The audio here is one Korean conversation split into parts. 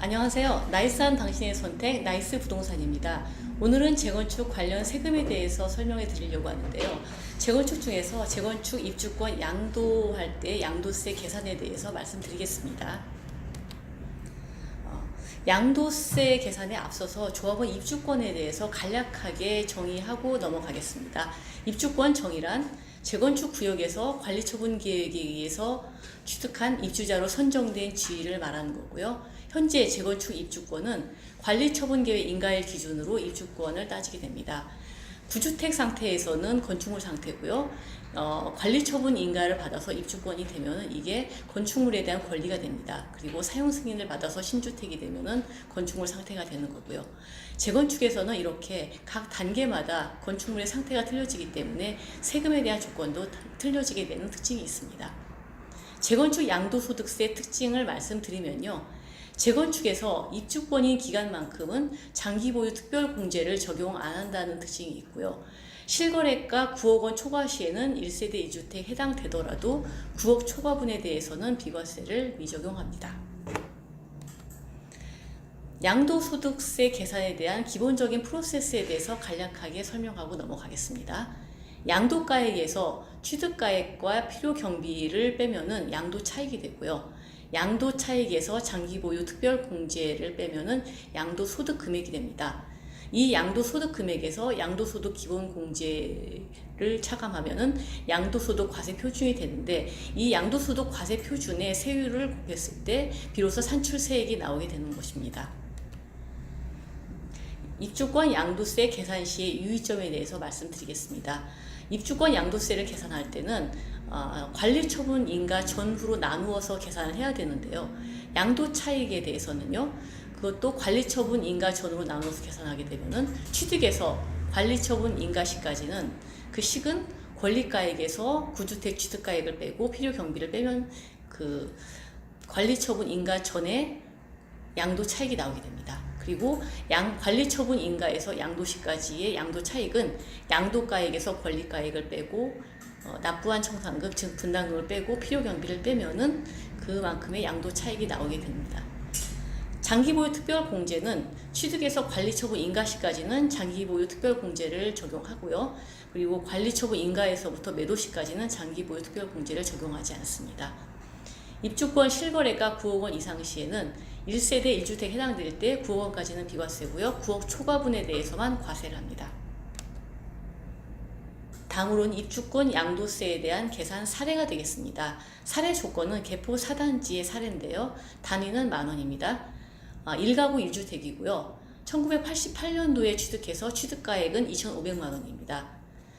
안녕하세요. 나이스한 당신의 선택, 나이스 부동산입니다. 오늘은 재건축 관련 세금에 대해서 설명해 드리려고 하는데요. 재건축 중에서 재건축 입주권 양도할 때 양도세 계산에 대해서 말씀드리겠습니다. 양도세 계산에 앞서서 조합원 입주권에 대해서 간략하게 정의하고 넘어가겠습니다. 입주권 정의란 재건축 구역에서 관리처분 계획에 의해서 취득한 입주자로 선정된 지위를 말하는 거고요. 현재 재건축 입주권은 관리처분 계획 인가일 기준으로 입주권을 따지게 됩니다. 구주택 상태에서는 건축물 상태고요. 관리처분 인가를 받아서 입주권이 되면 이게 건축물에 대한 권리가 됩니다. 그리고 사용 승인을 받아서 신주택이 되면은 건축물 상태가 되는 거고요. 재건축에서는 이렇게 각 단계마다 건축물의 상태가 틀려지기 때문에 세금에 대한 조건도 틀려지게 되는 특징이 있습니다. 재건축 양도소득세 특징을 말씀드리면요. 재건축에서 입주권인 기간만큼은 장기보유 특별공제를 적용 안 한다는 특징이 있고요. 실거래가 9억 원 초과 시에는 1세대 2주택 해당되더라도 9억 초과분에 대해서는 비과세를 미적용합니다. 양도소득세 계산에 대한 기본적인 프로세스에 대해서 간략하게 설명하고 넘어가겠습니다. 양도가액에서 취득가액과 필요경비를 빼면은 양도차익이 되고요. 양도차익에서 장기보유 특별공제를 빼면은 양도소득금액이 됩니다. 이 양도소득금액에서 양도소득 기본공제를 차감하면은 양도소득 과세표준이 되는데 이 양도소득 과세표준의 세율을 곱했을 때 비로소 산출세액이 나오게 되는 것입니다. 입주권 양도세 계산 시의 유의점에 대해서 말씀드리겠습니다. 입주권 양도세를 계산할 때는 관리처분 인가 전후로 나누어서 계산을 해야 되는데요. 양도차익에 대해서는요. 그것도 관리처분 인가 전후로 나누어서 계산하게 되면은 취득에서 관리처분 인가 시까지는 그 식은 권리가액에서 구주택 취득가액을 빼고 필요경비를 빼면 그 관리처분 인가 전에 양도차익이 나오게 됩니다. 그리고 관리처분 인가에서 양도시까지의 양도차익은 양도가액에서 권리가액을 빼고 납부한 청산금 즉 분담금을 빼고 필요경비를 빼면은 그만큼의 양도차익이 나오게 됩니다. 장기보유 특별공제는 취득에서 관리처분 인가시까지는 장기보유 특별공제를 적용하고요. 그리고 관리처분 인가에서부터 매도시까지는 장기보유 특별공제를 적용하지 않습니다. 입주권 실거래가 9억 원 이상 시에는 1세대 1주택 해당될 때 9억 원까지는 비과세고요. 9억 초과분에 대해서만 과세를 합니다. 다음으로는 입주권 양도세에 대한 계산 사례가 되겠습니다. 사례 조건은 개포 4단지의 사례인데요. 단위는 만원입니다. 1가구 1주택이고요. 1988년도에 취득해서 취득가액은 2,500만원입니다.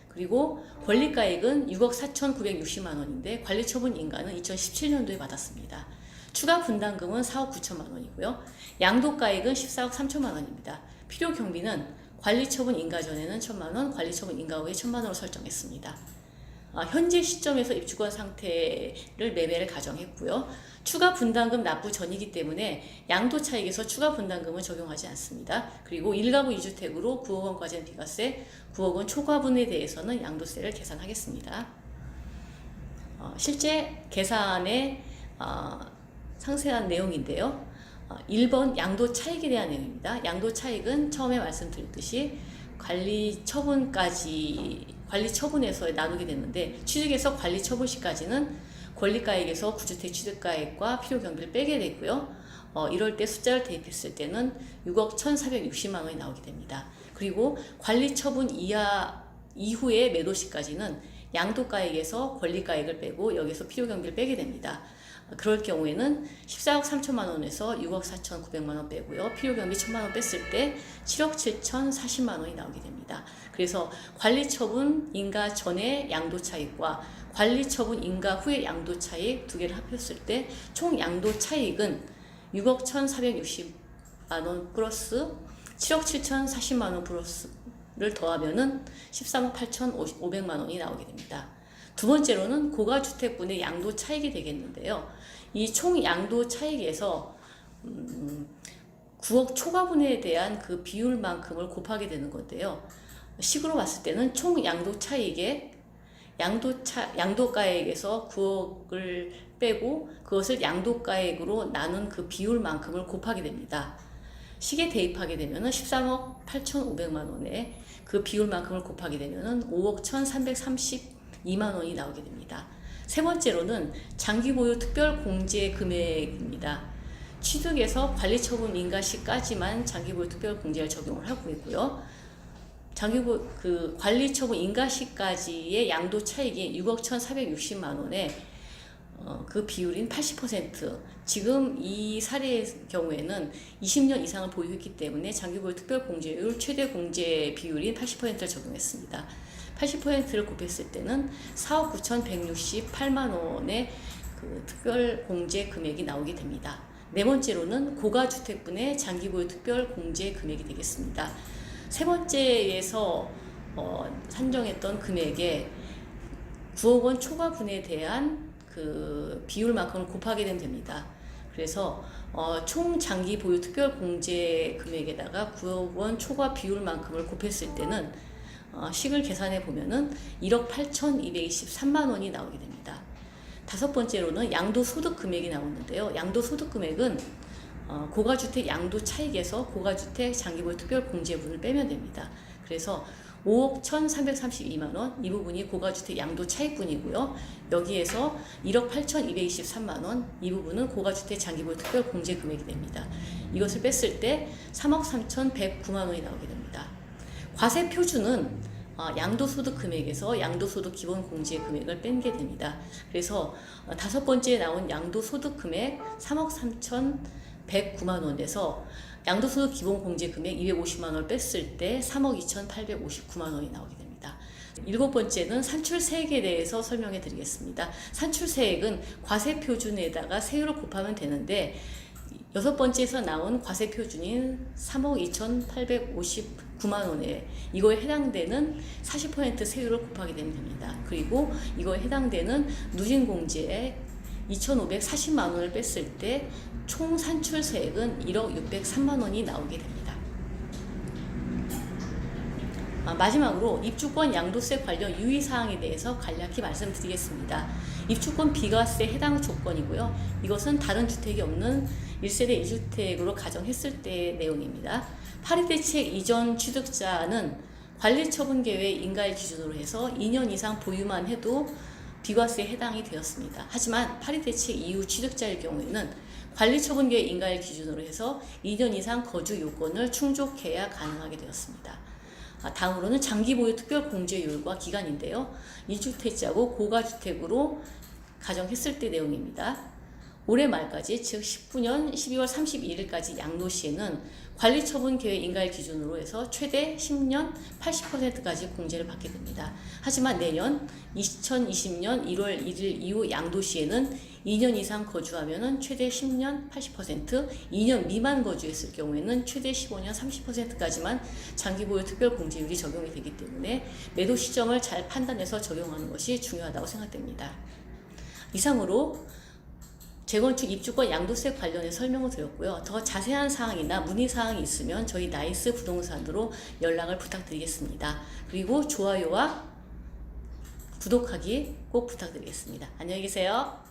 그리고 권리가액은 6억 4,960만원인데 관리처분 인가는 2017년도에 받았습니다. 추가 분담금은 4억 9천만원이고요. 양도가액은 14억 3천만원입니다. 필요경비는 관리처분 인가 전에는 1,000만원, 관리처분 인가 후에 1,000만원으로 설정했습니다. 현재 시점에서 입주권 상태를 매매를 가정했고요. 추가 분담금 납부 전이기 때문에 양도차익에서 추가 분담금은 적용하지 않습니다. 그리고 1가구 2주택으로 9억 원까지는 비과세, 9억 원 초과분에 대해서는 양도세를 계산하겠습니다. 실제 계산의 상세한 내용인데요. 1번 양도차익에 대한 내용입니다. 양도차익은 처음에 말씀드렸듯이 관리처분에서 나누게 됐는데 취득에서 관리처분시까지는 권리가액에서 구주택 취득가액과 필요경비를 빼게 되고요. 이럴 때 숫자를 대입했을 때는 6억 1,460만원이 나오게 됩니다. 그리고 관리처분 이후의 매도시까지는 양도가액에서 권리가액을 빼고 여기서 필요경비를 빼게 됩니다. 그럴 경우에는 14억 3천만원에서 6억 4,900만원 빼고요. 필요경비 1,000만원 뺐을 때 7억 7,040만원이 나오게 됩니다. 그래서 관리처분 인가 전의 양도차익과 관리처분 인가 후의 양도차익 두 개를 합했을 때 총 양도차익은 6억 1,460만원 플러스 7억 7,040만원 플러스를 더하면은 13억 8,500만원이 나오게 됩니다. 두 번째로는 고가주택분의 양도차익이 되겠는데요. 이 총 양도차익에서 9억 초과분에 대한 그 비율만큼을 곱하게 되는 건데요. 식으로 봤을 때는 총 양도차익의 양도가액에서 9억을 빼고 그것을 양도가액으로 나눈 그 비율만큼을 곱하게 됩니다. 시계 대입하게 되면 13억 8,500만 원에 그 비율만큼을 곱하게 되면 5억 1,332만 원이 나오게 됩니다. 세 번째로는 장기보유 특별공제 금액입니다. 취득에서 관리처분 인가 시까지만 장기보유 특별공제를 적용을 하고 있고요. 관리처분 인가 시까지의 양도 차익이 6억 1,460만 원에 그 비율인 80%, 지금 이 사례의 경우에는 20년 이상을 보유했기 때문에 장기보유 특별공제율 최대 공제 비율인 80%를 적용했습니다. 80%를 곱했을 때는 4억 9,168만 원의 그 특별공제 금액이 나오게 됩니다. 네 번째로는 고가주택분의 장기보유 특별공제 금액이 되겠습니다. 세 번째에서 산정했던 금액에 9억 원 초과분에 대한 그 비율만큼을 곱하게 되면 됩니다. 그래서 총 장기 보유 특별 공제 금액에다가 9억 원 초과 비율만큼을 곱했을 때는 식을 계산해 보면은 1억 8,223만 원이 나오게 됩니다. 다섯 번째로는 양도소득 금액이 나오는데요. 양도소득 금액은 고가주택 양도 차익에서 고가주택 장기보유 특별 공제분을 빼면 됩니다. 그래서 5억 1,332만 원, 이 부분이 고가주택 양도 차익분이고요. 여기에서 1억 8,223만 원, 이 부분은 고가주택 장기보유 특별 공제 금액이 됩니다. 이것을 뺐을 때 3억 3,109만 원이 나오게 됩니다. 과세 표준은 양도소득 금액에서 양도소득 기본 공제 금액을 뺀 게 됩니다. 그래서 다섯 번째에 나온 양도소득 금액 3억 3,109만 원에서 양도소득 기본 공제 금액 250만 원을 뺐을 때 3억 2,859만 원이 나오게 됩니다. 일곱 번째는 산출세액에 대해서 설명해 드리겠습니다. 산출세액은 과세 표준에다가 세율을 곱하면 되는데 여섯 번째에서 나온 과세 표준인 3억 2,859만 원에 이거에 해당되는 40% 세율을 곱하게 되면 됩니다. 그리고 이거에 해당되는 누진공제액 2,540만 원을 뺐을 때 총 산출세액은 1억 603만 원이 나오게 됩니다. 마지막으로 입주권 양도세 관련 유의사항에 대해서 간략히 말씀드리겠습니다. 입주권 비과세 해당 조건이고요. 이것은 다른 주택이 없는 1세대 2주택으로 가정했을 때의 내용입니다. 파리대책 이전 취득자는 관리처분계획 인가일 기준으로 해서 2년 이상 보유만 해도 비과세에 해당이 되었습니다. 하지만 파리대책 이후 취득자일 경우에는 관리처분계획 인가일 기준으로 해서 2년 이상 거주 요건을 충족해야 가능하게 되었습니다. 다음으로는 장기보유 특별공제율과 기간인데요. 2주택자고 고가주택으로 가정했을 때 내용입니다. 올해 말까지 즉 19년 12월 31일까지 양도시에는 관리처분계획 인가일 기준으로 해서 최대 10년 80%까지 공제를 받게 됩니다. 하지만 내년 2020년 1월 1일 이후 양도시에는 2년 이상 거주하면 최대 10년 80%, 2년 미만 거주했을 경우에는 최대 15년 30%까지만 장기보유 특별공제율이 적용이 되기 때문에 매도 시점을 잘 판단해서 적용하는 것이 중요하다고 생각됩니다. 이상으로 재건축 입주권 양도세 관련해 설명을 드렸고요. 더 자세한 사항이나 문의사항이 있으면 저희 나이스 부동산으로 연락을 부탁드리겠습니다. 그리고 좋아요와 구독하기 꼭 부탁드리겠습니다. 안녕히 계세요.